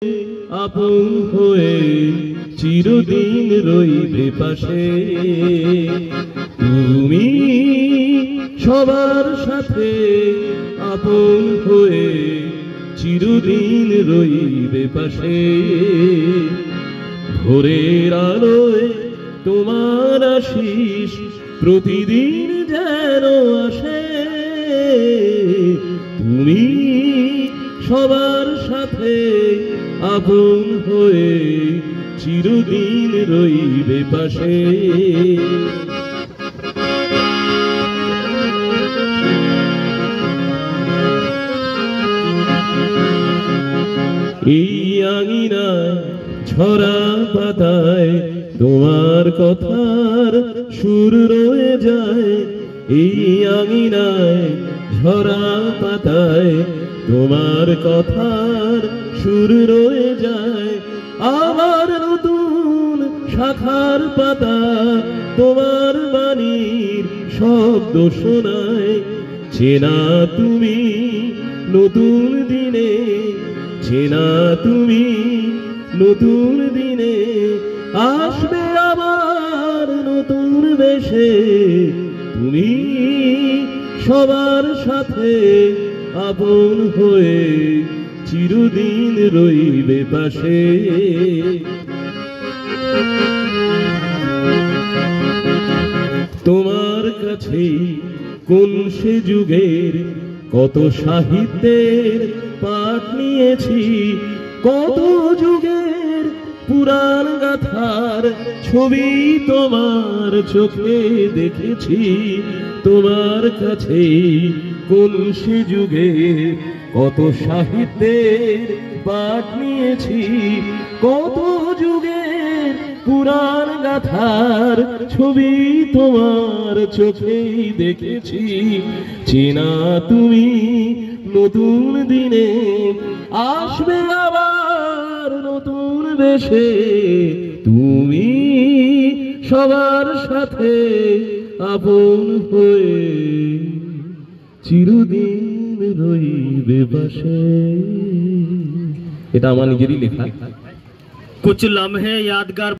আপন হয়ে চিরদিন রইবে পাশে। তুমি সবার সাথে আপন হয়ে চিরদিন রইবে পাশে। ভোরের আলোয় তোমার আশিস প্রতিদিন যেন আসে। তুমি সবার সাথে আপন হয়ে চিরদিন রইবে পাশে। এই আঙিনায় ঝরা পাতায় তোমার কথার সুর রয়ে যায়। এই আঙিনায় ঝরা পাতায় তোমার কথার সুর রয়ে যায়। আবার নতুন শাখার পাতা তোমার বাণীর শব্দ শোনায়। চেনা তুমি নতুন দিনে, চেনা তুমি নতুন দিনে আসবে আবার নতুন বেশে। তুমি সবার সাথে আপন হয়ে চিরদিন রইবে পাশে। তোমার কাছেই কোন সে যুগের কত সাহিত্যের পাঠ নিয়েছি। কত যুগের পুরাণ গাথার ছবি তোমার চোখে দেখেছি। তোমার কাছেই কোন সে যুগের কত সাহিত্যের পাঠ নিয়েছি। কত যুগের পুরাণ গাথার ছবি তোমার চোখেই দেখেছি। চেনা তুমি নতুন দিনে আসবে আবার নতুন বেশে। তুমি সবার সাথে আপন হয়ে চিরদিন রইবে পাশে। এটা আমার নিজেরই লেখা। कुछ लम्हे यादगार